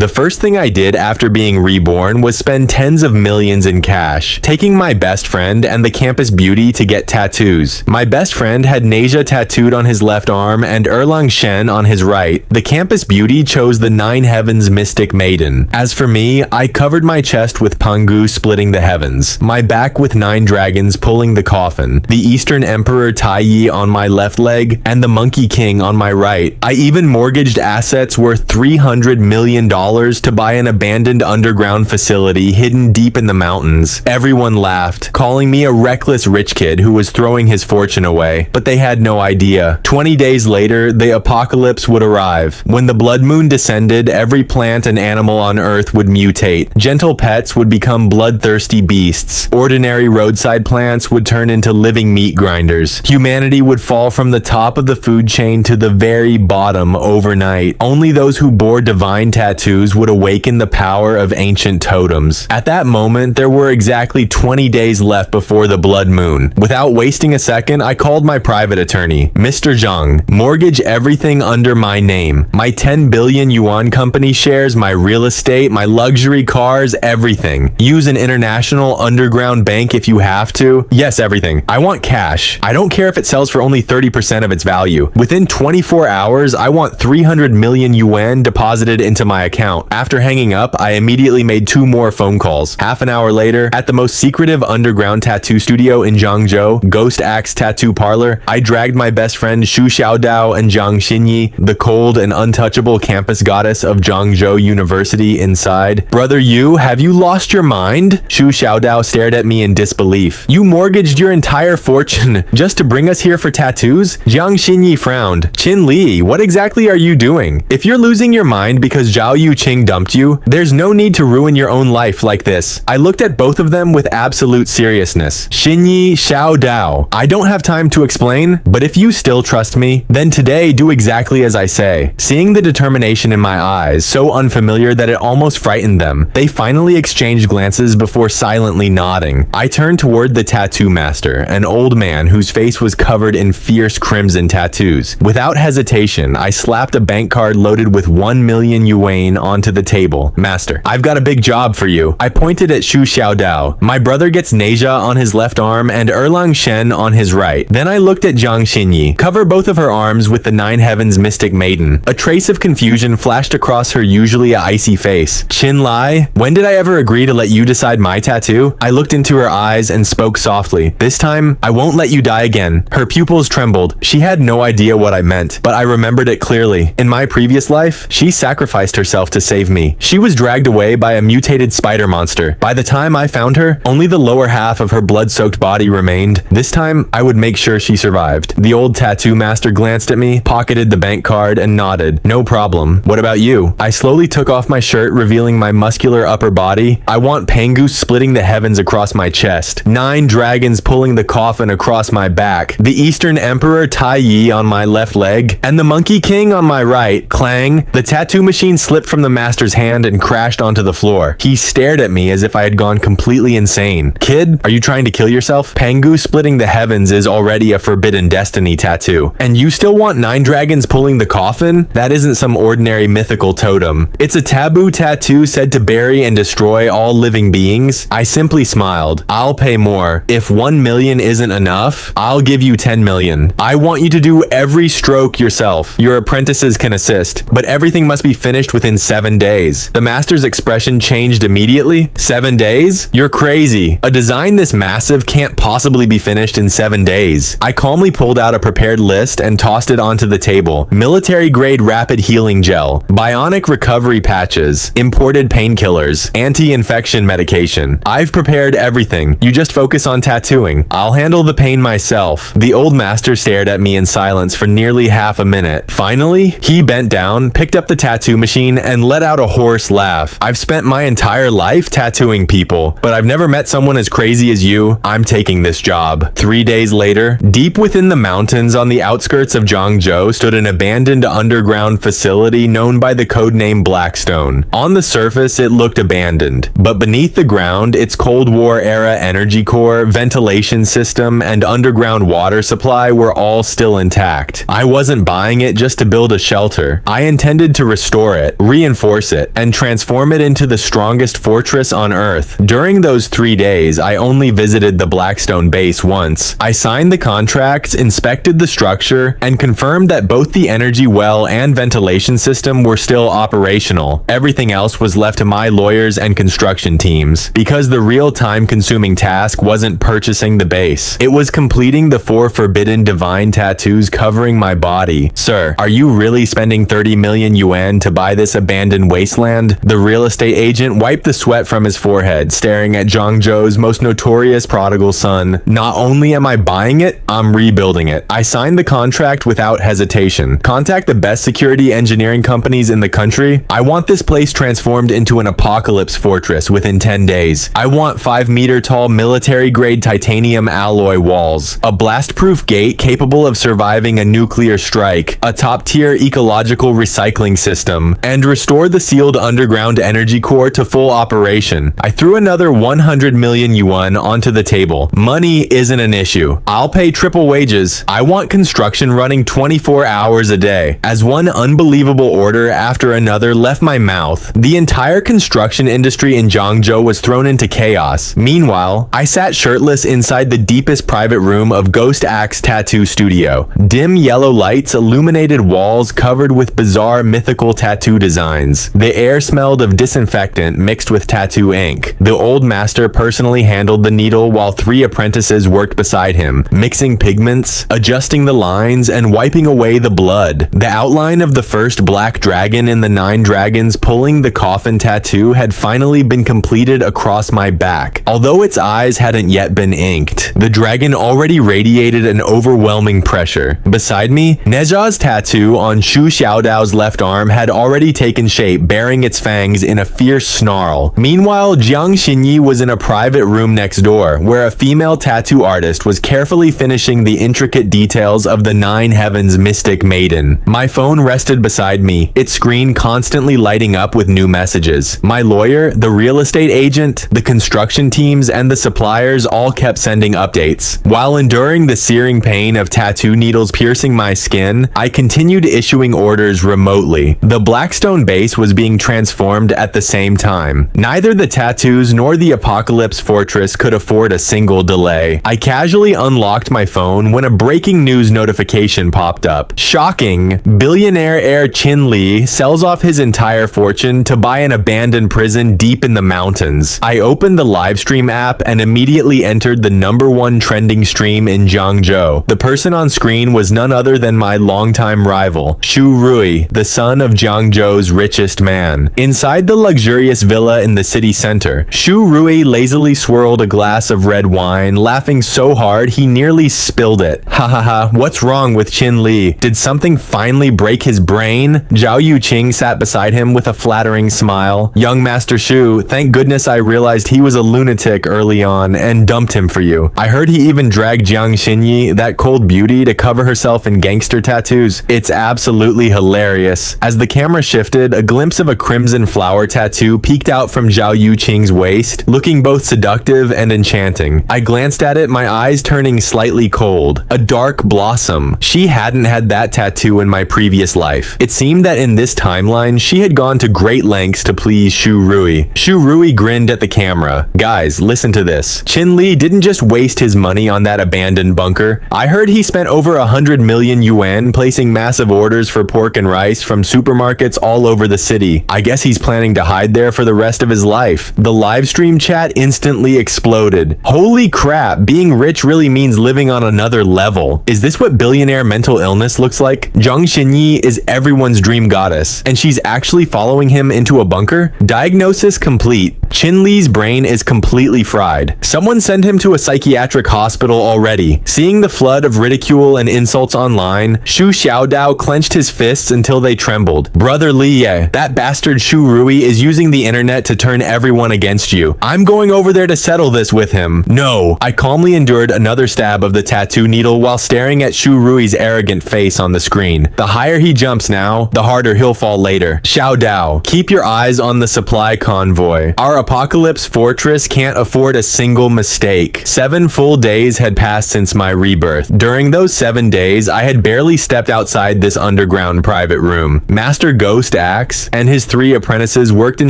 The first thing I did after being reborn was spend tens of millions in cash, taking my best friend and the campus beauty to get tattoos. My best friend had Nasia tattooed on his left arm and Erlang Shen on his right. The campus beauty chose the Nine Heavens Mystic Maiden. As for me, I covered my chest with Pangu splitting the heavens, my back with 9 dragons pulling the coffin, the Eastern Emperor Taiyi on my left leg, and the Monkey King on my right. I even mortgaged assets worth $300 million to buy an abandoned underground facility hidden deep in the mountains. Everyone laughed, calling me a reckless rich kid who was throwing his fortune away, but they had no idea. 20 days later, the apocalypse would arrive. When the blood moon descended, every plant and animal on Earth would mutate. Gentle pets would become bloodthirsty beasts. Ordinary roadside plants would turn into living meat grinders. Humanity would fall from the top of the food chain to the very bottom overnight. Only those who bore divine tattoos would awaken the power of ancient totems. At that moment, there were exactly 20 days left before the blood moon. Without wasting a second, I called my private attorney, Mr. Zhang. Mortgage everything under my name. My 10 billion yuan company shares, my real estate, my luxury cars, everything. Use an international underground bank if you have to. Yes, everything. I want cash. I don't care if it sells for only 30% of its value. Within 24 hours, I want 300 million yuan deposited into my account. After hanging up, I immediately made 2 more phone calls. Half an hour later, at the most secretive underground tattoo studio in Zhangzhou, Ghost Axe Tattoo Parlor, I dragged my best friend Xu Xiaodao and Zhang Xinyi, the cold and untouchable campus goddess of Zhangzhou University, inside. Brother Yu, have you lost your mind? Xu Xiaodao stared at me in disbelief. You mortgaged your entire fortune just to bring us here for tattoos? Zhang Xinyi frowned. Qin Li, what exactly are you doing? If you're losing your mind because Zhao Yuqing dumped you, there's no need to ruin your own life like this. I looked at both of them with absolute seriousness. Xinyi Xiaodao, I don't have time to explain, but if you still trust me, then today do exactly as I say. Seeing the determination in my eyes, so unfamiliar that it almost frightened them, they finally exchanged glances before silently nodding. I turned toward the tattoo master, an old man whose face was covered in fierce crimson tattoos. Without hesitation, I slapped a bank card loaded with 1 million yuan onto the table. Master, I've got a big job for you. I pointed at Xu Xiaodao. My brother gets Nasia on his left arm and Erlang Shen on his right. Then I looked at Zhang Xinyi. Cover both of her arms with the Nine Heavens Mystic Maiden. A trace of confusion flashed across her usually icy face. Qin Lai, when did I ever agree to let you decide my tattoo? I looked into her eyes and spoke softly. This time, I won't let you die again. Her pupils trembled. She had no idea what I meant, but I remembered it clearly. In my previous life, she sacrificed herself to save me. She was dragged away by a mutated spider monster. By the time I found her, only the lower half of her blood-soaked body remained. This time, I would make sure she survived. The old tattoo master glanced at me, pocketed the bank card, and nodded. No problem. What about you? I slowly took off my shirt, revealing my muscular upper body. I want Pangu splitting the heavens across my chest, 9 dragons pulling the coffin across my back, the Eastern Emperor Taiyi on my left leg, and the Monkey King on my right. Clang! The tattoo machine slipped from the master's hand and crashed onto the floor. He stared at me as if I had gone completely insane. Kid, are you trying to kill yourself? Pangu splitting the heavens is already a forbidden destiny tattoo. And you still want 9 dragons pulling the coffin? That isn't some ordinary mythical totem. It's a taboo tattoo said to bury and destroy all living beings. I simply smiled. I'll pay more. If 1 million isn't enough, I'll give you 10 million. I want you to do every stroke yourself. Your apprentices can assist, but everything must be finished within 7 days. The master's expression changed immediately. 7 days? You're crazy. A design this massive can't possibly be finished in 7 days. I calmly pulled out a prepared list and tossed it onto the table. Military-grade rapid healing gel, bionic recovery patches, imported painkillers, anti-infection medication. I've prepared everything. You just focus on tattooing. I'll handle the pain myself. The old master stared at me in silence for nearly half a minute. Finally, he bent down, picked up the tattoo machine, and let out a hoarse laugh. I've spent my entire life tattooing people, but I've never met someone as crazy as you. I'm taking this job. 3 days later, deep within the mountains on the outskirts of Zhangzhou stood an abandoned underground facility known by the codename Blackstone. On the surface, it looked abandoned, but beneath the ground, its Cold War-era energy core, ventilation system, and underground water supply were all still intact. I wasn't buying it just to build a shelter. I intended to restore it, reinforce reinforce it and transform it into the strongest fortress on Earth. During those 3 days, I only visited the Blackstone base once. I signed the contracts, inspected the structure, and confirmed that both the energy well and ventilation system were still operational. Everything else was left to my lawyers and construction teams, because the real time-consuming task wasn't purchasing the base. It was completing the 4 forbidden divine tattoos covering my body. Sir, are you really spending 30 million yuan to buy this abandoned wasteland? The real estate agent wiped the sweat from his forehead, staring at Zhangzhou's most notorious prodigal son. Not only am I buying it, I'm rebuilding it. I signed the contract without hesitation. Contact the best security engineering companies in the country. I want this place transformed into an apocalypse fortress within 10 days. I want 5-meter tall military-grade titanium alloy walls, a blast-proof gate capable of surviving a nuclear strike, a top-tier ecological recycling system, and restore the sealed underground energy core to full operation. I threw another 100 million yuan onto the table. Money isn't an issue. I'll pay triple wages. I want construction running 24 hours a day. As one unbelievable order after another left my mouth, the entire construction industry in Zhangzhou was thrown into chaos. Meanwhile, I sat shirtless inside the deepest private room of Ghost Axe Tattoo Studio. Dim yellow lights illuminated walls covered with bizarre mythical tattoo designs. The air smelled of disinfectant mixed with tattoo ink. The old master personally handled the needle while 3 apprentices worked beside him, mixing pigments, adjusting the lines, and wiping away the blood. The outline of the first black dragon in the 9 dragons pulling the coffin tattoo had finally been completed across my back. Although its eyes hadn't yet been inked, the dragon already radiated an overwhelming pressure. Beside me, Neja's tattoo on Shu Xiaodao's left arm had already taken shape, baring its fangs in a fierce snarl. Meanwhile, Jiang Xinyi was in a private room next door, where a female tattoo artist was carefully finishing the intricate details of the 9 Heavens mystic maiden. My phone rested beside me, its screen constantly lighting up with new messages. My lawyer, the real estate agent, the construction teams, and the suppliers all kept sending updates. While enduring the searing pain of tattoo needles piercing my skin, I continued issuing orders remotely. The Blackstone base was being transformed at the same time. Neither the tattoos nor the apocalypse fortress could afford a single delay. I casually unlocked my phone when a breaking news notification popped up. Shocking! Billionaire heir Qin Li sells off his entire fortune to buy an abandoned prison deep in the mountains. I opened the livestream app and immediately entered the #1 trending stream in Zhangzhou. The person on screen was none other than my longtime rival, Shu Rui, the son of Zhangzhou's richest man. Inside the luxurious villa in the city center, Shu Rui lazily swirled a glass of red wine, laughing so hard he nearly spilled it. Ha ha ha, what's wrong with Qin Li? Did something finally break his brain? Zhao Yuqing sat beside him with a flattering smile. Young Master Shu, thank goodness I realized he was a lunatic early on and dumped him for you. I heard he even dragged Jiang Xinyi, that cold beauty, to cover herself in gangster tattoos. It's absolutely hilarious. As the camera shifted, a glimpse of a crimson flower tattoo peeked out from Zhao Yuqing's waist, looking both seductive and enchanting. I glanced at it, my eyes turning slightly cold. A dark blossom. She hadn't had that tattoo in my previous life. It seemed that in this timeline, she had gone to great lengths to please Shu Rui. Shu Rui grinned at the camera. Guys, listen to this. Qin Li didn't just waste his money on that abandoned bunker. I heard he spent over 100 million yuan placing massive orders for pork and rice from supermarkets all over the city. I guess he's planning to hide there for the rest of his life. The live stream chat instantly exploded. Holy crap, being rich really means living on another level. Is this what billionaire mental illness looks like? Jiang Xinyi is everyone's dream goddess, and she's actually following him into a bunker? Diagnosis complete. Qin Li's brain is completely fried. Someone send him to a psychiatric hospital already. Seeing the flood of ridicule and insults online, Shu Xiaodao clenched his fists until they trembled. Brother Li Ye, that bastard Shu Rui is using the internet to turn everyone against you. I'm going over there to settle this with him. No. I calmly endured another stab of the tattoo needle while staring at Shu Rui's arrogant face on the screen. The higher he jumps now, the harder he'll fall later. Xiaodao, keep your eyes on the supply convoy. Our apocalypse fortress can't afford a single mistake. 7 full days had passed since my rebirth. During those 7 days, I had barely stepped outside this underground private room. Master Ghost Axe and his 3 apprentices worked in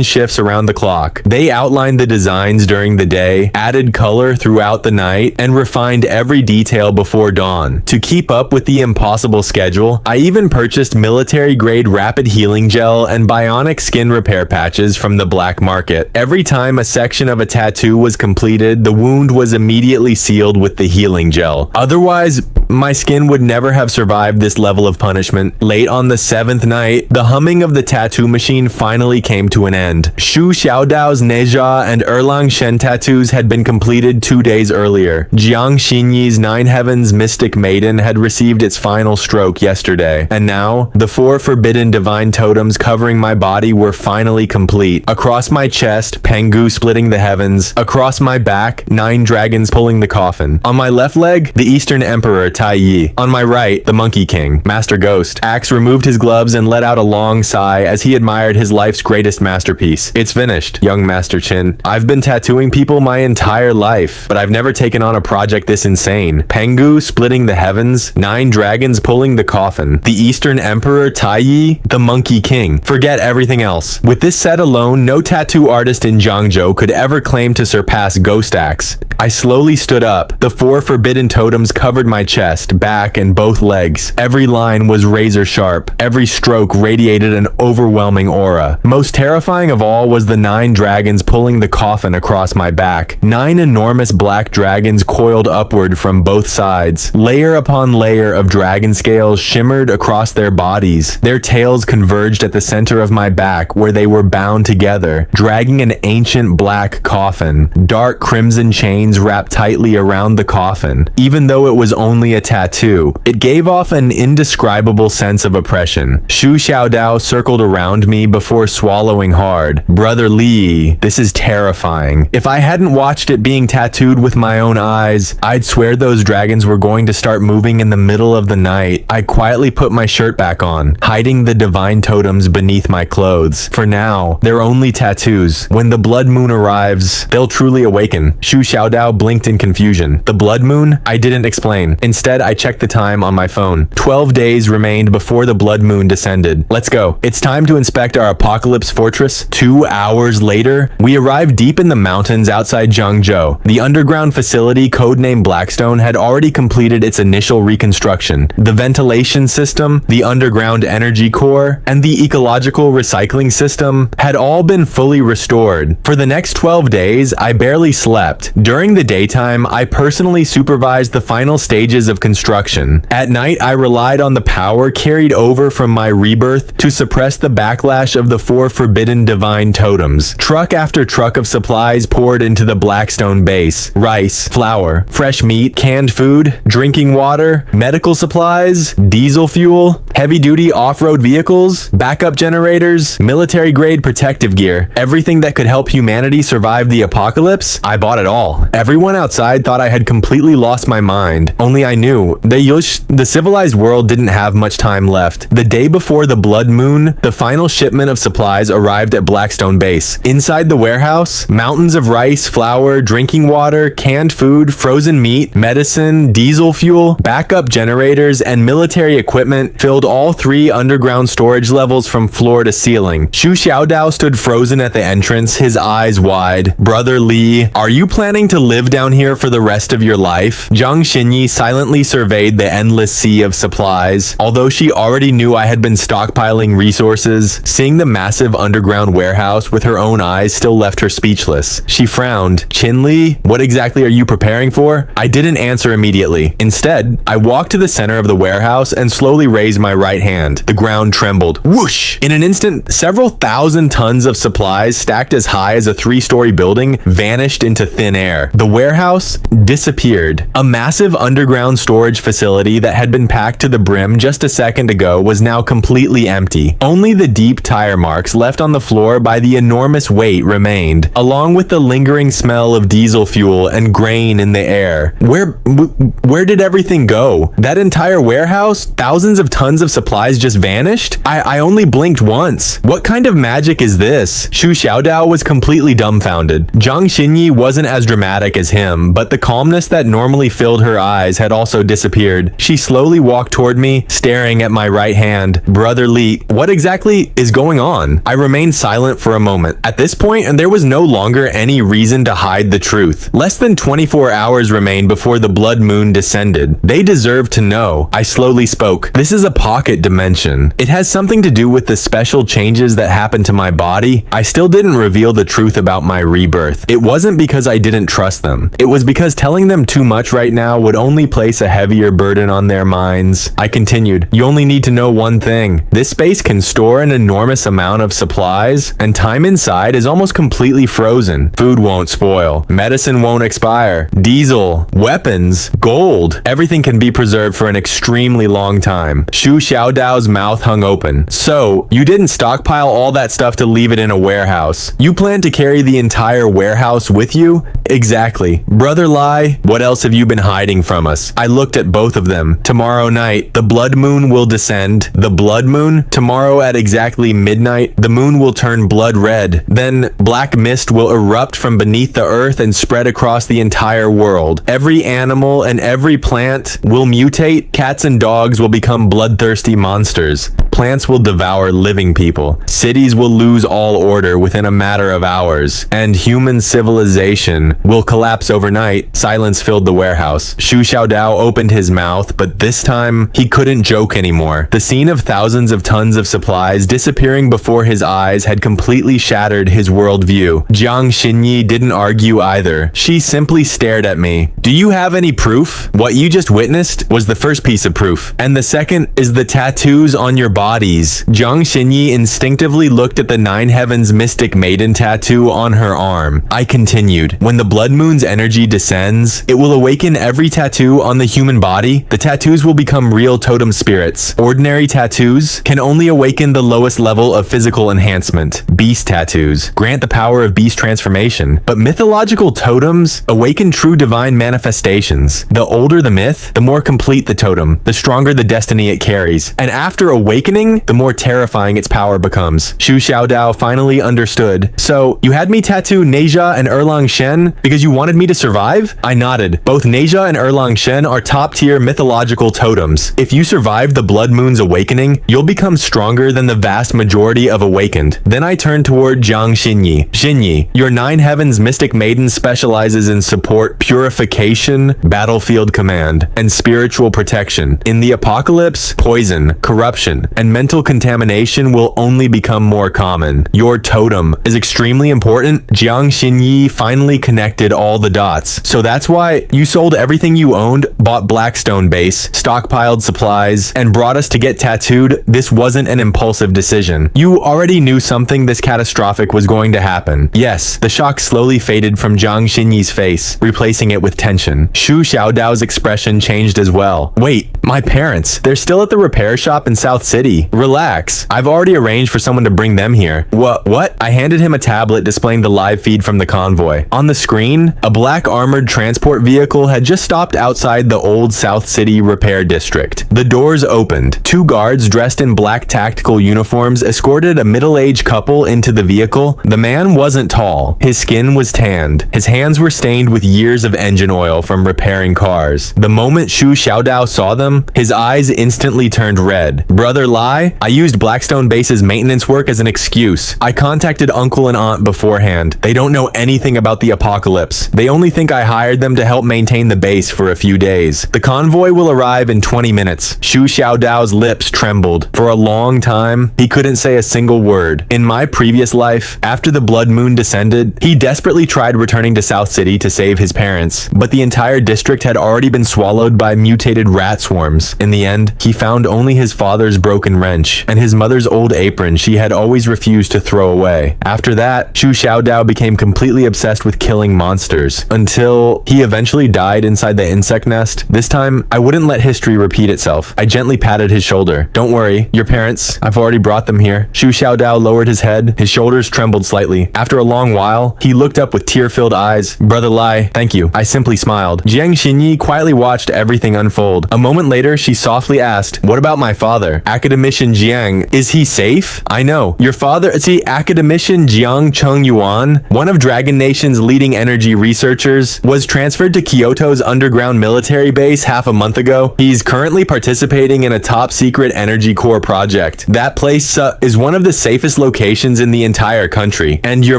shifts around the clock. They outlined the designs during the day, added color throughout the night, and refined every detail before dawn. To keep up with the impossible schedule, I even purchased military-grade rapid healing gel and bionic skin repair patches from the black market. Every time a section of a tattoo was completed, the wound was immediately sealed with the healing gel. Otherwise, my skin would never have survived this level of punishment. Late on the 7th night, the humming of the tattoo machine finally came to an end. Shu Xiaodao's Neja and Erlang Shen tattoos had been completed 2 days earlier. Jiang Xinyi's 9 Heavens Mystic Maiden had received its final stroke yesterday. And now, the 4 forbidden divine totems covering my body were finally complete. Across my chest, Pangu splitting the heavens. Across my back, 9 dragons pulling the coffin. On my left leg, the Eastern Emperor Tai Yi. On my right, the Monkey King, Master Ghost. Axe removed his gloves and let out a long sigh as he admired his life's greatest masterpiece. It's finished, young Master Chin. I've been tattooing people my entire life, but I've never taken on a project this insane. Pangu splitting the heavens, 9 dragons pulling the coffin. The Eastern Emperor Tai Yi, the Monkey King. Forget everything else. With this set alone, no tattoo artist in Zhangzhou could ever claim to surpass Ghost Axe. I slowly stood up. The 4 forbidden totems covered my chest, back, and both legs. Every line was razor sharp. Every stroke radiated an overwhelming aura. Most terrifying of all was the 9 dragons pulling the coffin across my back. 9 enormous black dragons coiled upward from both sides. Layer upon layer of dragon scales shimmered across their bodies. Their tails converged at the center of my back where they were bound together, dragging an ancient black coffin. Dark crimson chains wrapped tightly around the coffin. Even though it was only a tattoo, it gave off an indescribable sense of oppression. Shu Xiaodao circled around me before swallowing hard. Brother Li, this is terrifying. If I hadn't watched it being tattooed with my own eyes, I'd swear those dragons were going to start moving in the middle of the night. I quietly put my shirt back on, hiding the divine totems beneath my clothes. For now, they're only tattoos. When the blood moon arrives, they'll truly awaken. Shu Xiaodao blinked in confusion. The blood moon? I didn't explain. Instead, I checked the time on my phone. 12 days remained before the blood moon descended. Let's go. It's time to inspect our apocalypse fortress. 2 hours later, we arrived deep in the mountains outside Zhangzhou. The underground facility, codenamed Blackstone, had already completed its initial reconstruction. The ventilation system, the underground energy core, and the ecological recycling system had all been fully restored. For the next 12 days, I barely slept. During the daytime, I personally supervised the final stages of construction. At night, I relied on the power carried over from my rebirth to suppress the backlash of the 4 forbidden divine totems. Truck after truck of supplies poured into the Blackstone base. Rice, flour, fresh meat, canned food, drinking water, medical supplies, diesel fuel, heavy-duty off-road vehicles, backup generators, military-grade protective gear. Everything that could help humanity survive the apocalypse, I bought it all. Everyone outside thought I had completely lost my mind. Only I knew. The civilized world didn't have much time left. The day before the blood moon, the final shipment of supplies arrived at Blackstone Base. Inside the warehouse, mountains of rice, flour, drinking water, canned food, frozen meat, medicine, diesel fuel, backup generators, and military equipment filled all 3 underground storage levels from floor to ceiling. Shu Xiaodao stood frozen at the entrance, his eyes wide. Brother Li, are you planning to live down here for the rest of your life? Jiang Xinyi silently surveyed the endless sea of supplies. Although she already knew I had been stockpiling resources, seeing the massive underground warehouse with her own eyes still left her speechless. She frowned. Qin Li, what exactly are you preparing for? I didn't answer immediately. Instead, I walked to the center of the warehouse and slowly raised my right hand. The ground trembled. Whoosh! In an instant, several thousand tons of supplies stacked as high as a 3-story building vanished into thin air. The warehouse disappeared. A massive underground storage facility that had been packed to the brim just a second ago was now completely empty. Only the deep tire marks left on the floor by the enormous weight remained, along with the lingering smell of diesel fuel and grain in the air. Where did everything go? That entire warehouse? Thousands of tons of of supplies just vanished? I only blinked once. What kind of magic is this? Shu Xiaodao was completely dumbfounded. Zhang Xinyi wasn't as dramatic as him, but the calmness that normally filled her eyes had also disappeared. She slowly walked toward me, staring at my right hand. Brother Li, what exactly is going on? I remained silent for a moment. At this point, and there was no longer any reason to hide the truth. Less than 24 hours remained before the blood moon descended. They deserved to know. I slowly spoke. This is a pocket dimension. It has something to do with the special changes that happened to my body. I still didn't reveal the truth about my rebirth. It wasn't because I didn't trust them. It was because telling them too much right now would only place a heavier burden on their minds. I continued, you only need to know one thing. This space can store an enormous amount of supplies, and time inside is almost completely frozen. Food won't spoil. Medicine won't expire. Diesel, weapons, gold. Everything can be preserved for an extremely long time. Shu Xiaodao's mouth hung open. So, you didn't stockpile all that stuff to leave it in a warehouse. You plan to carry the entire warehouse with you? Exactly. Brother Lai, what else have you been hiding from us? I looked at both of them. Tomorrow night, the blood moon will descend. The blood moon? Tomorrow at exactly midnight, the moon will turn blood red. Then, black mist will erupt from beneath the earth and spread across the entire world. Every animal and every plant will mutate. Cats and dogs will become bloodthirsty monsters. Plants will devour living people. Cities will lose all order within a matter of hours. And human civilization will collapse overnight. Silence filled the warehouse. Shu Xiaodao opened his mouth, but this time, he couldn't joke anymore. The scene of thousands of tons of supplies disappearing before his eyes had completely shattered his worldview. Jiang Xinyi didn't argue either. She simply stared at me. Do you have any proof? What you just witnessed was the first piece of proof. And the second is the tattoos on your bodies. Jiang Xinyi instinctively looked at the Nine Heavens Mystic Maiden tattoo on her arm. I continued. When the blood moon's energy descends, it will awaken every tattoo on the human body. The tattoos will become real totem spirits. Ordinary tattoos can only awaken the lowest level of physical enhancement. Beast tattoos grant the power of beast transformation, but mythological totems awaken true divine manifestations. The older the myth, the more complete the totem, the stronger the destiny it carries. And after awakening, the more terrifying its power becomes. Shu Xiaodao finally understood. So, you had me tattoo Neja and Erlang Shen because you wanted me to survive? I nodded. Both Neja and Erlang Shen are top-tier mythological totems. If you survive the blood moon's awakening, you'll become stronger than the vast majority of awakened. Then I turned toward Jiang Xinyi. Xinyi, your Nine Heavens Mystic Maiden specializes in support, purification, battlefield command, and spiritual protection. In the apocalypse, poison, corruption, and mental contamination will only become more common. Your totem is extremely important. Jiang Xinyi finally connected all the dots. So that's why you sold everything you owned, bought Blackstone base, stockpiled supplies, and brought us to get tattooed. This wasn't an impulsive decision. You already knew something this catastrophic was going to happen. Yes, the shock slowly faded from Jiang Xinyi's face, replacing it with tension. Shu Xiaodao's expression changed as well. Wait, my parents, they're still at the repair shop in South City. Relax, I've already arranged for someone to bring them here. What? I handed him a tablet displaying the live feed from the convoy. On the screen, a black armored transport vehicle had just stopped outside the old South City repair district. The doors opened. Two guards dressed in black tactical uniforms escorted a middle-aged couple into the vehicle. The man wasn't tall. His skin was tanned. His hands were stained with years of engine oil from repairing cars. The moment Shu Xiaodao saw them, his eyes instantly turned red. Brother Lai, I used Blackstone Base's maintenance work as an excuse. I contacted uncle and aunt beforehand. They don't know anything about the apocalypse. They only think I hired them to help maintain the base for a few days. The convoy will arrive in 20 minutes. Shu Xiaodao's lips trembled. For a long time, he couldn't say a single word. In my previous life, after the blood moon descended, he desperately tried returning to South City to save his parents, but the entire district had already been swallowed by mutated rat swarms. In the end, he found only his father's broken broken wrench, and his mother's old apron she had always refused to throw away. After that, Shu Xiaodao became completely obsessed with killing monsters, until he eventually died inside the insect nest. This time, I wouldn't let history repeat itself. I gently patted his shoulder. Don't worry, your parents, I've already brought them here. Shu Xiaodao lowered his head. His shoulders trembled slightly. After a long while, he looked up with tear-filled eyes. Brother Lai, thank you. I simply smiled. Jiang Xinyi quietly watched everything unfold. A moment later, she softly asked, what about my father? Academician Jiang, is he safe? I know. Your father, Academician Jiang Cheng Yuan, one of Dragon Nation's leading energy researchers, was transferred to Kyoto's underground military base half a month ago. He's currently participating in a top-secret energy core project. That place is one of the safest locations in the entire country. And your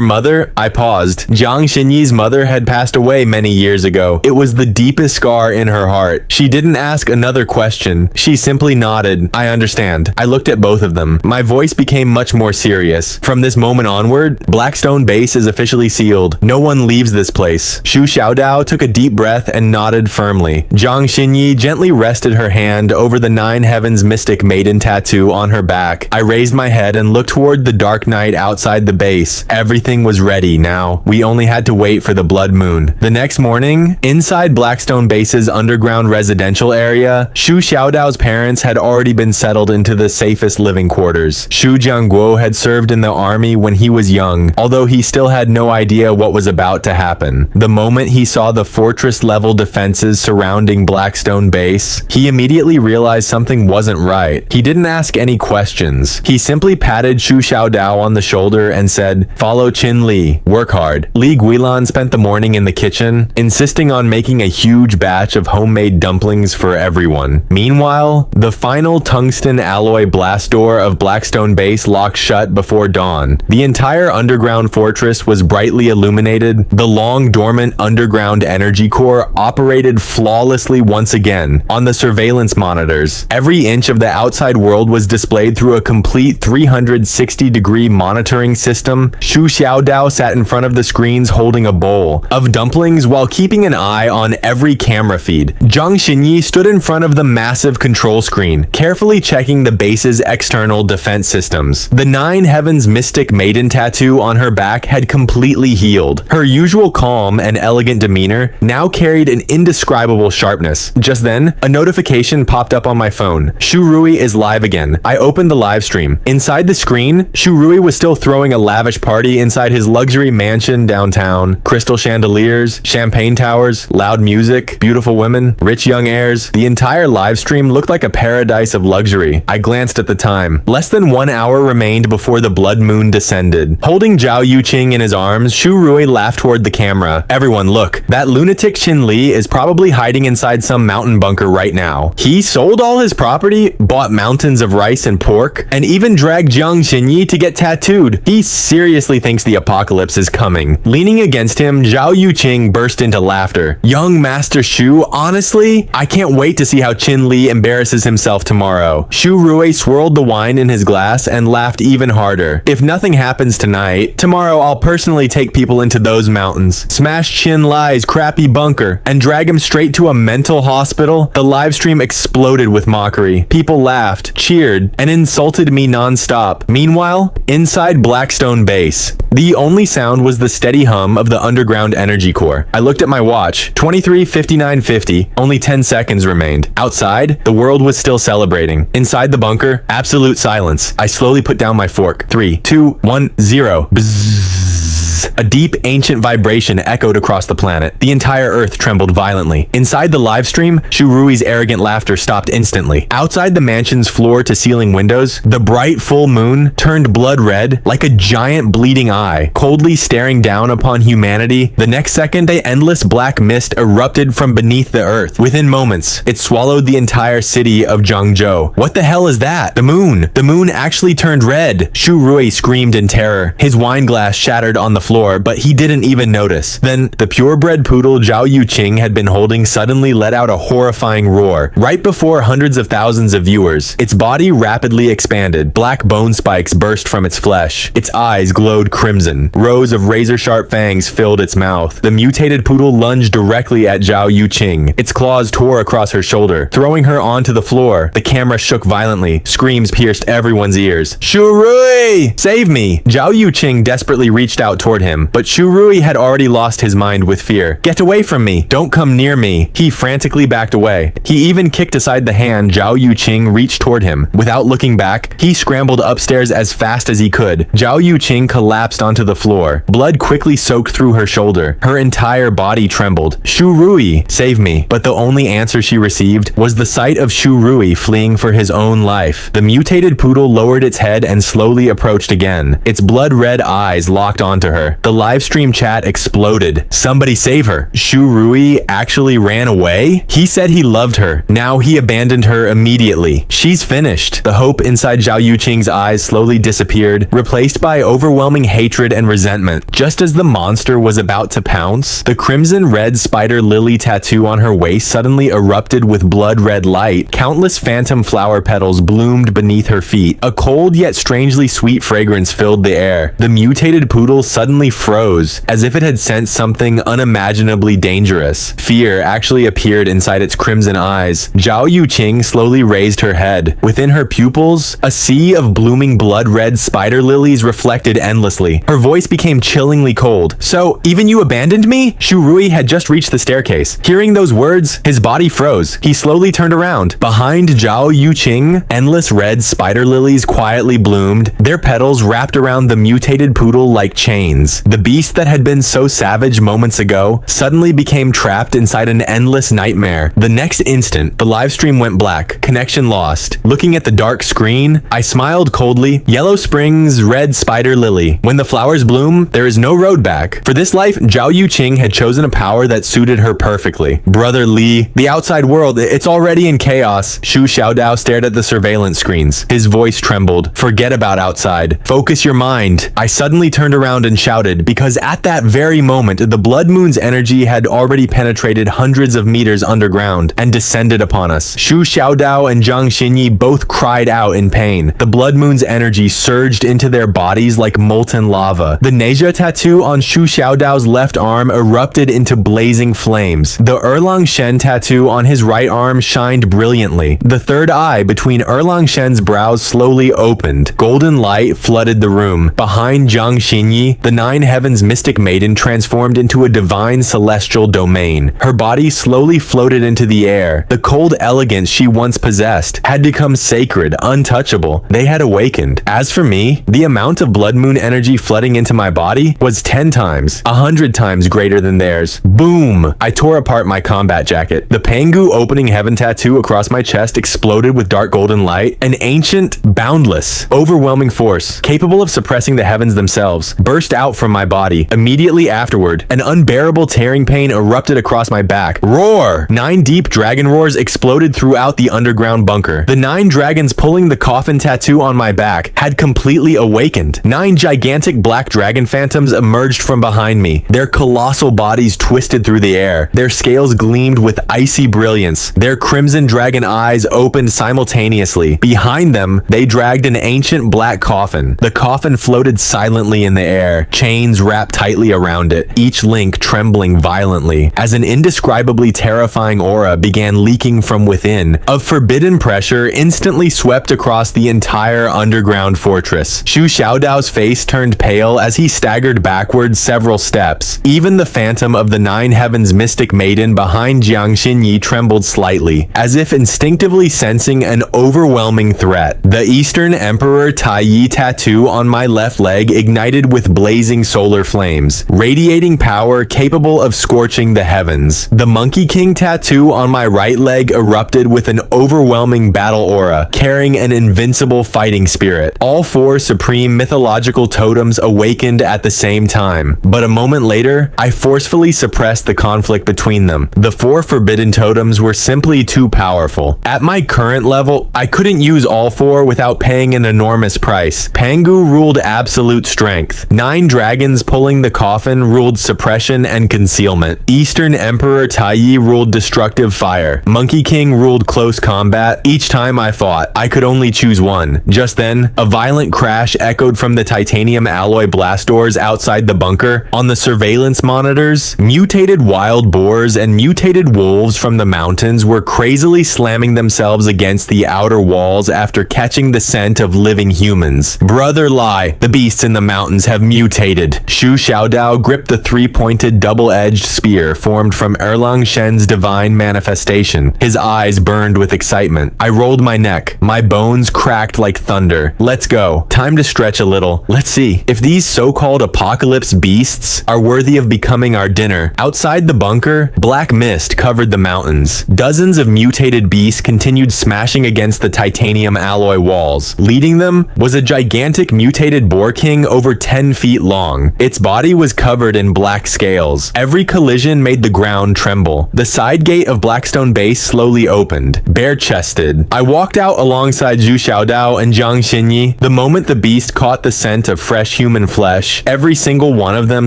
mother? I paused. Jiang Xinyi's mother had passed away many years ago. It was the deepest scar in her heart. She didn't ask another question. She simply nodded. I understand. I looked at both of them. My voice became much more serious. From this moment onward, Blackstone Base is officially sealed. No one leaves this place. Shu Xiaodao took a deep breath and nodded firmly. Jiang Xinyi gently rested her hand over the Nine Heavens Mystic Maiden tattoo on her back. I raised my head and looked toward the dark night outside the base. Everything was ready now. We only had to wait for the blood moon. The next morning, inside Blackstone Base's underground residential area, Shu Xiaodao's parents had already been settled into the safest living quarters. Shu Jiangguo had served in the army when he was young, although he still had no idea what was about to happen. The moment he saw the fortress-level defenses surrounding Blackstone Base, he immediately realized something wasn't right. He didn't ask any questions. He simply patted Shu Xiaodao on the shoulder and said, follow Qin Li, work hard. Li Guilan spent the morning in the kitchen, insisting on making a huge batch of homemade dumplings for everyone. Meanwhile, the final tungsten alloy blast door of Blackstone Base locked shut before dawn. The entire underground fortress was brightly illuminated. The long dormant underground energy core operated flawlessly once again. On the surveillance monitors, every inch of the outside world was displayed through a complete 360-degree monitoring system. Shu Xiaodao sat in front of the screens holding a bowl of dumplings while keeping an eye on every camera feed. Jiang Xinyi stood in front of the massive control screen, carefully checking the base's external defense systems. The Nine Heavens Mystic Maiden tattoo on her back had completely healed. Her usual calm and elegant demeanor now carried an indescribable sharpness. Just then, a notification popped up on my phone. Shu Rui is live again. I opened the live stream. Inside the screen, Shu Rui was still throwing a lavish party inside his luxury mansion downtown. Crystal chandeliers, champagne towers, loud music, beautiful women, rich young heirs. The entire live stream looked like a paradise of luxury. I glanced at the time. Less than 1 hour remained before the blood moon descended. Holding Zhao Yuqing in his arms, Shu Rui laughed toward the camera. Everyone look, that lunatic Qin Li is probably hiding inside some mountain bunker right now. He sold all his property, bought mountains of rice and pork, and even dragged Jiang Xinyi to get tattooed. He seriously thinks the apocalypse is coming. Leaning against him, Zhao Yuqing burst into laughter. Young Master Shu, honestly, I can't wait to see how Qin Li embarrasses himself tomorrow. Shu Rui swirled the wine in his glass and laughed even harder. If nothing happens tonight, tomorrow I'll personally take people into those mountains, smash Qin Li's crappy bunker, and drag him straight to a mental hospital. The live stream exploded with mockery. People laughed, cheered, and insulted me non-stop. Meanwhile, inside Blackstone Base, the only sound was the steady hum of the underground energy core. I looked at my watch. 23:59:50. Only 10 seconds remained. Outside, the world was still celebrating. Inside the bunker, absolute silence. I slowly put down my fork. 3, 2, 1, 0. Bzzz. A deep, ancient vibration echoed across the planet. The entire earth trembled violently. Inside the live stream, Shu Rui's arrogant laughter stopped instantly. Outside the mansion's floor-to-ceiling windows, the bright full moon turned blood red like a giant bleeding eye, coldly staring down upon humanity. The next second, an endless black mist erupted from beneath the earth. Within moments, it swallowed the entire city of Zhangzhou. What the hell is that? The moon! The moon actually turned red! Shu Rui screamed in terror. His wine glass shattered on the floor, but he didn't even notice. Then, the purebred poodle Zhao Yuqing had been holding suddenly let out a horrifying roar. Right before hundreds of thousands of viewers, its body rapidly expanded. Black bone spikes burst from its flesh. Its eyes glowed crimson. Rows of razor-sharp fangs filled its mouth. The mutated poodle lunged directly at Zhao Yuqing. Its claws tore across her shoulder, throwing her onto the floor. The camera shook violently. Screams pierced everyone's ears. Shu Rui! Save me! Zhao Yuqing desperately reached out toward him, but Shu Rui had already lost his mind with fear. Get away from me! Don't come near me! He frantically backed away. He even kicked aside the hand Zhao Yuqing reached toward him. Without looking back, he scrambled upstairs as fast as he could. Zhao Yuqing collapsed onto the floor. Blood quickly soaked through her shoulder. Her entire body trembled. Shu Rui! Save me! But the only answer she received was the sight of Shu Rui fleeing for his own life. The mutated poodle lowered its head and slowly approached again. Its blood-red eyes locked onto her. The livestream chat exploded. Somebody save her! Shu Rui actually ran away? He said he loved her. Now he abandoned her immediately. She's finished. The hope inside Zhao Yuqing's eyes slowly disappeared, replaced by overwhelming hatred and resentment. Just as the monster was about to pounce, the crimson-red spider lily tattoo on her waist suddenly erupted with blood-red light. Countless phantom flower petals bloomed beneath her feet. A cold yet strangely sweet fragrance filled the air. The mutated poodle suddenly froze, as if it had sensed something unimaginably dangerous. Fear actually appeared inside its crimson eyes. Zhao Yuqing slowly raised her head. Within her pupils, a sea of blooming blood-red spider lilies reflected endlessly. Her voice became chillingly cold. So, even you abandoned me? Shu Rui had just reached the staircase. Hearing those words, his body froze. He slowly turned around. Behind Zhao Yuqing, endless red spider lilies quietly bloomed, their petals wrapped around the mutated poodle like chains. The beast that had been so savage moments ago suddenly became trapped inside an endless nightmare. The next instant, the livestream went black. Connection lost. Looking at the dark screen, I smiled coldly. Yellow Springs, red spider lily. When the flowers bloom, there is no road back. For this life, Zhao Yuqing had chosen a power that suited her perfectly. Brother Li, the outside world, it's already in chaos. Shu Xiaodao stared at the surveillance screens. His voice trembled. Forget about outside. Focus your mind. I suddenly turned around and shouted, because at that very moment, the blood moon's energy had already penetrated hundreds of meters underground and descended upon us. Shu Xiaodao and Zhang Xinyi both cried out in pain. The blood moon's energy surged into their bodies like molten lava. The Neja tattoo on Shu Xiaodao's left arm erupted into blazing flames. The Erlang Shen tattoo on his right arm shined brilliantly. The third eye between Erlang Shen's brows slowly opened. Golden light flooded the room. Behind Zhang Xinyi, the Nine Heavens mystic maiden transformed into a divine celestial domain. Her body slowly floated into the air. The cold elegance she once possessed had become sacred, untouchable. They had awakened. As for me, the amount of blood moon energy flooding into my body was 10 times, 100 times greater than theirs. Boom! I tore apart my combat jacket. The Pangu opening heaven tattoo across my chest exploded with dark golden light. An ancient, boundless, overwhelming force, capable of suppressing the heavens themselves, burst out from my body. Immediately afterward, an unbearable tearing pain erupted across my back. Roar! 9 deep dragon roars exploded throughout the underground bunker. The 9 dragons pulling the Coffin tattoo on my back had completely awakened. 9 gigantic black dragon phantoms emerged from behind me. Their colossal bodies twisted through the air. Their scales gleamed with icy brilliance. Their crimson dragon eyes opened simultaneously. Behind them, they dragged an ancient black coffin. The coffin floated silently in the air, chains wrapped tightly around it, each link trembling violently, as an indescribably terrifying aura began leaking from within. A forbidden pressure instantly swept across the entire underground fortress. Shu Xiaodao's face turned pale as he staggered backwards several steps. Even the phantom of the Nine Heavens mystic maiden behind Jiang Xinyi trembled slightly, as if instinctively sensing an overwhelming threat. The Eastern Emperor Tai Yi tattoo on my left leg ignited with blazing solar flames, radiating power capable of scorching the heavens. The Monkey King tattoo on my right leg erupted with an overwhelming battle aura, carrying an invincible fighting spirit. All 4 supreme mythological totems awakened at the same time, but a moment later, I forcefully suppressed the conflict between them. The 4 forbidden totems were simply too powerful. At my current level, I couldn't use all 4 without paying an enormous price. Pangu ruled absolute strength. 9 dragons pulling the coffin ruled suppression and concealment. Eastern Emperor Taiyi ruled destructive fire. Monkey King ruled close combat. Each time I fought, I could only choose one. Just then, a violent crash echoed from the titanium alloy blast doors outside the bunker. On the surveillance monitors, mutated wild boars and mutated wolves from the mountains were crazily slamming themselves against the outer walls after catching the scent of living humans. Brother Lai, the beasts in the mountains have mutated. Shu Xiaodao gripped the three-pointed double-edged spear formed from Erlang Shen's divine manifestation. His eyes burned with excitement. I rolled my neck. My bones cracked like thunder. Let's go. Time to stretch a little. Let's see if these so-called apocalypse beasts are worthy of becoming our dinner. Outside the bunker, black mist covered the mountains. Dozens of mutated beasts continued smashing against the titanium alloy walls. Leading them was a gigantic mutated boar king over 10 feet long. Its body was covered in black scales. Every collision made the ground tremble. The side gate of Blackstone Base slowly opened. Bare-chested, I walked out alongside Zhu Xiaodao and Jiang Xinyi. The moment the beast caught the scent of fresh human flesh, every single one of them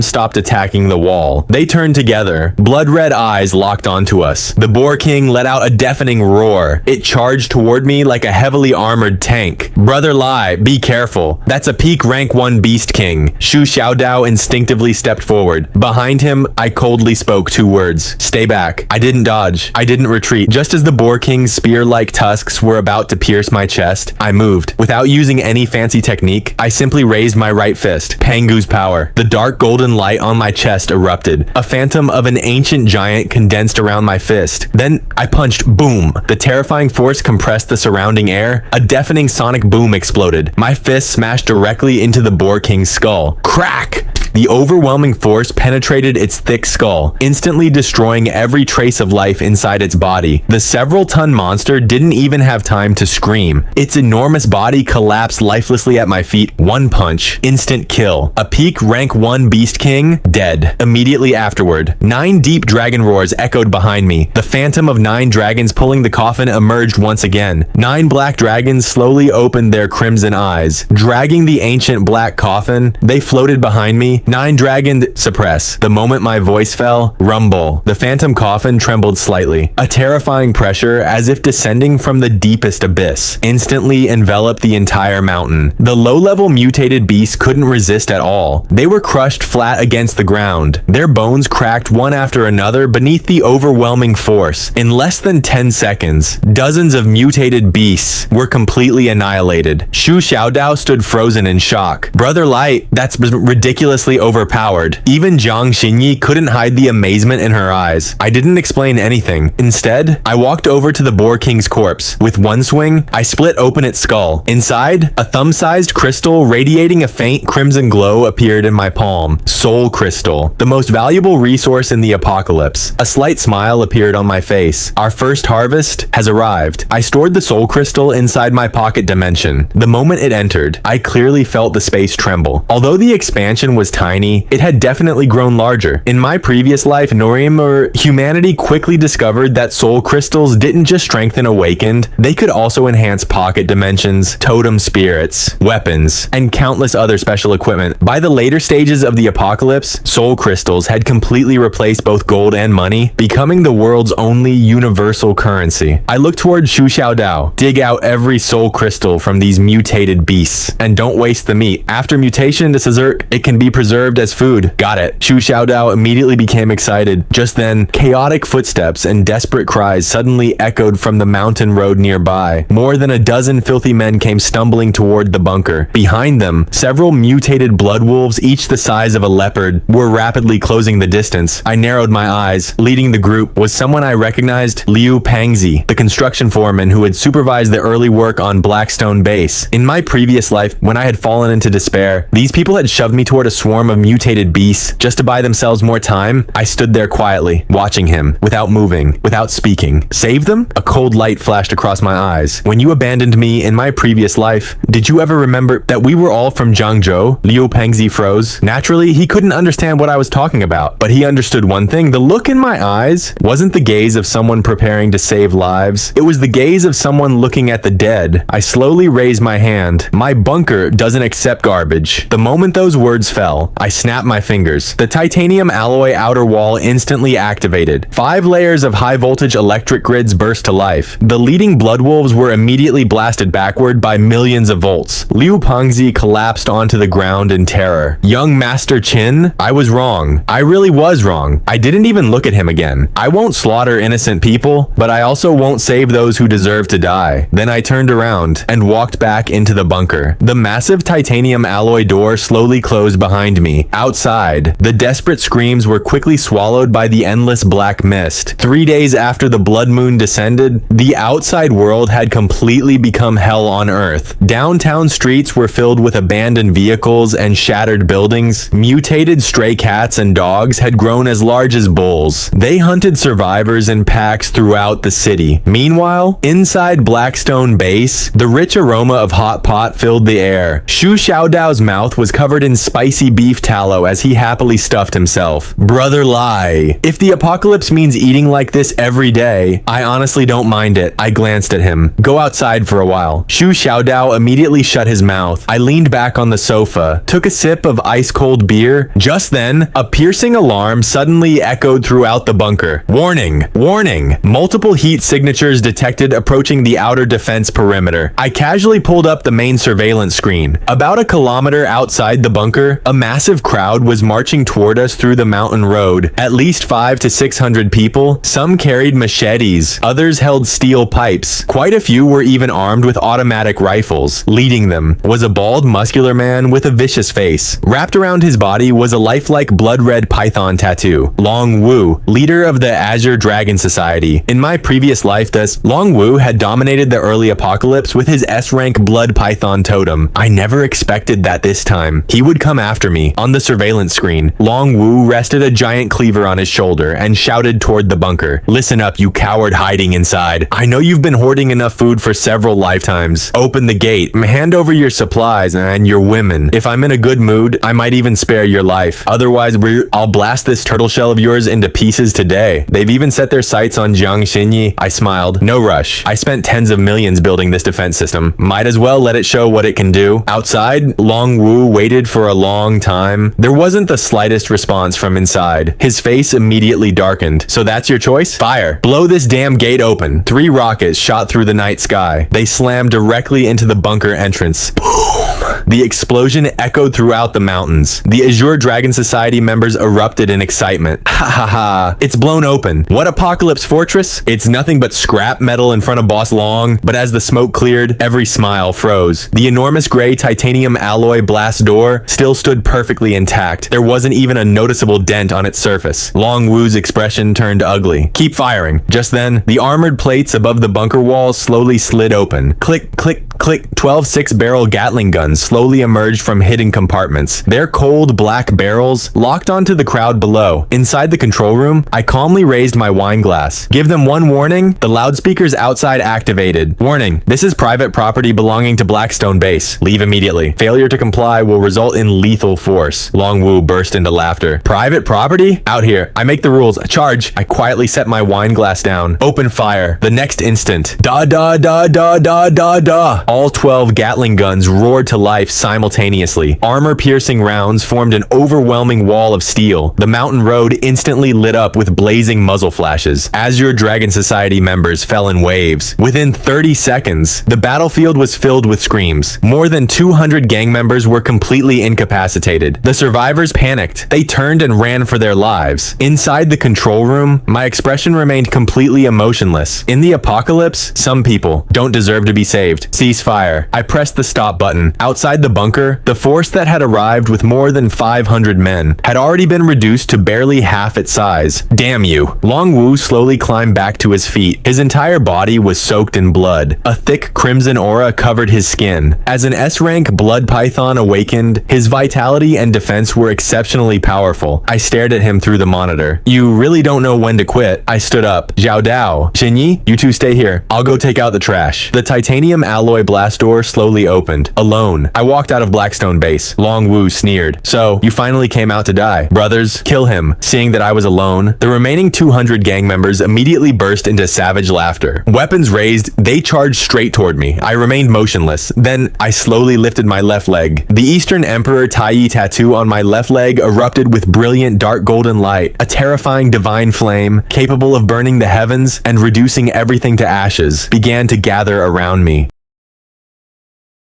stopped attacking the wall. They turned together. Blood-red eyes locked onto us. The boar king let out a deafening roar. It charged toward me like a heavily armored tank. Brother Lai, be careful. That's a peak rank 1 beast king. Shu Xiaodao instinctively stepped forward. Behind him, I coldly spoke 2 words. Stay back. I didn't dodge. I didn't retreat. Just as the boar king's spear-like tusks were about to pierce my chest, I moved. Without using any fancy technique, I simply raised my right fist. Pangu's power. The dark golden light on my chest erupted. A phantom of an ancient giant condensed around my fist. Then I punched. Boom. The terrifying force compressed the surrounding air. A deafening sonic boom exploded. My fist smashed directly into the boar king's skull. Crack! The overwhelming force penetrated its thick skull, instantly destroying every trace of life inside its body. The several-ton monster didn't even have time to scream. Its enormous body collapsed lifelessly at my feet. 1 punch. Instant kill. A peak rank 1 beast king, dead. Immediately afterward, 9 deep dragon roars echoed behind me. The phantom of 9 dragons pulling the coffin emerged once again. 9 black dragons slowly opened their crimson eyes. Dragging the ancient black coffin, they floated behind me. 9 dragons, suppress. The moment my voice fell, rumble. The phantom coffin trembled slightly. A terrifying pressure, as if descending from the deepest abyss, instantly enveloped the entire mountain. The low-level mutated beasts couldn't resist at all. They were crushed flat against the ground. Their bones cracked one after another beneath the overwhelming force. In less than 10 seconds, dozens of mutated beasts were completely annihilated. Shu Xiaodao stood frozen in shock. Brother Light, that's ridiculously overpowered. Even Jiang Xinyi couldn't hide the amazement in her eyes. I didn't explain anything. Instead, I walked over to the boar king's corpse. With one swing, I split open its skull. Inside, a thumb-sized crystal radiating a faint crimson glow appeared in my palm. Soul crystal, the most valuable resource in the apocalypse. A slight smile appeared on my face. Our first harvest has arrived. I stored the soul crystal inside my pocket dimension. The moment it entered, I clearly felt the space tremble. Although the expansion was tiny, it had definitely grown larger. In my previous life, humanity quickly discovered that soul crystals didn't just strengthen awakened, they could also enhance pocket dimensions, totem spirits, weapons, and countless other special equipment. By the later stages of the apocalypse, soul crystals had completely replaced both gold and money, becoming the world's only universal currency. I looked toward Shu Xiaodao. Dig out every soul crystal from these mutated beasts, and don't waste the meat. After mutation, this dessert, it can be preserved as food. Got it. Shu Xiaodao immediately became excited. Just then, chaotic footsteps and desperate cries suddenly echoed from the mountain road nearby. More than a dozen filthy men came stumbling toward the bunker. Behind them, several mutated blood wolves, each the size of a leopard, were rapidly closing the distance. I narrowed my eyes. Leading the group was someone I recognized, Liu Pangzi, the construction foreman who had supervised the early work on Blackstone Base. In my previous life, when I had fallen into despair, these people had shoved me toward a swarm of mutated beasts just to buy themselves more time. I stood there quietly, watching him, without moving, without speaking. Save them? A cold light flashed across my eyes. When you abandoned me in my previous life, did you ever remember that we were all from Zhangzhou? Liu Pengzi froze. Naturally, he couldn't understand what I was talking about, but he understood one thing. The look in my eyes wasn't the gaze of someone preparing to save lives. It was the gaze of someone looking at the dead. I slowly raised my hand. My bunker doesn't accept garbage. The moment those words fell, I snapped my fingers. The titanium alloy outer wall instantly activated. 5 layers of high-voltage electric grids burst to life. The leading blood wolves were immediately blasted backward by millions of volts. Liu Pengzi collapsed onto the ground in terror. Young Master Qin? I was wrong. I really was wrong. I didn't even look at him again. I won't slaughter innocent people, but I also won't save those who deserve to die. Then I turned around and walked back into the bunker. The massive titanium alloy door slowly closed behind me. Outside, the desperate screams were quickly swallowed by the endless black mist. 3 days after the blood moon descended, the outside world had completely become hell on earth. Downtown streets were filled with abandoned vehicles and shattered buildings. Mutated stray cats and dogs had grown as large as bulls. They hunted survivors in packs throughout the city. Meanwhile, inside Blackstone Base, the rich aroma of hot pot filled the air. Shu Xiaodao's mouth was covered in spicy beef tallow as he happily stuffed himself. Brother Lai. If the apocalypse means eating like this every day, I honestly don't mind it. I glanced at him. Go outside for a while. Shu Xiaodao immediately shut his mouth. I leaned back on the sofa, took a sip of ice-cold beer. Just then, a piercing alarm suddenly echoed throughout the bunker. Warning! Warning! Multiple heat signatures detected approaching the outer defense perimeter. I casually pulled up the main surveillance screen. About a kilometer outside the bunker, a massive crowd was marching toward us through the mountain road. At least 500 to 600 people. Some carried machetes. Others held steel pipes. Quite a few were even armed with automatic rifles. Leading them was a bald, muscular man with a vicious face. Wrapped around his body was a lifelike blood-red python tattoo. Long Wu, leader of the Azure Dragon Society. In my previous life, Long Wu had dominated the early apocalypse with his S-rank blood python totem. I never expected that this time. He would come after me. On the surveillance screen, Long Wu rested a giant cleaver on his shoulder and shouted toward the bunker. Listen up, you coward hiding inside. I know you've been hoarding enough food for several lifetimes. Open the gate, hand over your supplies and your women. If I'm in a good mood, I might even spare your life. Otherwise, I'll blast this turtle shell of yours into pieces today. They've even set their sights on Jiang Xinyi. I smiled. No rush. I spent tens of millions building this defense system. Might as well let it show what it can do. Outside, Long Wu waited for a long time. There wasn't the slightest response from inside. His face immediately darkened. So that's your choice? Fire. Blow this damn gate open. 3 rockets shot through the night sky. They slammed directly into the bunker entrance. Boom! The explosion echoed throughout the mountains. The Azure Dragon Society members erupted in excitement. Ha ha ha. It's blown open. What apocalypse fortress? It's nothing but scrap metal in front of Boss Long, but as the smoke cleared, every smile froze. The enormous gray titanium alloy blast door still stood perfectly intact. There wasn't even a noticeable dent on its surface. Long Wu's expression turned ugly. Keep firing. Just then, the armored plates above the bunker walls slowly slid open. Click, click, click. 12 6-barrel Gatling guns slowly emerged from hidden compartments. Their cold black barrels locked onto the crowd below. Inside the control room, I calmly raised my wine glass. Give them one warning. The loudspeakers outside activated. Warning, this is private property belonging to Blackstone Base. Leave immediately. Failure to comply will result in lethal force. Long Wu burst into laughter. Private property? Out here. I make the rules. Charge. I quietly set my wine glass down. Open fire. The next instant. Da da da da da da da. All 12 Gatling guns roared to life simultaneously. Armor-piercing rounds formed an overwhelming wall of steel. The mountain road instantly lit up with blazing muzzle flashes. Azure Dragon Society members fell in waves. Within 30 seconds, the battlefield was filled with screams. More than 200 gang members were completely incapacitated. The survivors panicked. They turned and ran for their lives. Inside the control room, my expression remained completely emotionless. In the apocalypse, some people don't deserve to be saved. Cease fire. I pressed the stop button. Outside the bunker, the force that had arrived with more than 500 men had already been reduced to barely half its size. Damn you. Long Wu slowly climbed back to his feet. His entire body was soaked in blood. A thick crimson aura covered his skin. As an S-rank blood python awakened, his vitality and defense were exceptionally powerful. I stared at him through the monitor. You really don't know when to quit. I stood up. Zhao Dao, Xinyi, you two stay here. I'll go take out the trash. The titanium alloy hallway blast door slowly opened. Alone. I walked out of Blackstone Base. Long Wu sneered. So, you finally came out to die. Brothers, kill him. Seeing that I was alone, the remaining 200 gang members immediately burst into savage laughter. Weapons raised, they charged straight toward me. I remained motionless. Then, I slowly lifted my left leg. The Eastern Emperor Taiyi tattoo on my left leg erupted with brilliant dark golden light, a terrifying divine flame, capable of burning the heavens and reducing everything to ashes, began to gather around me.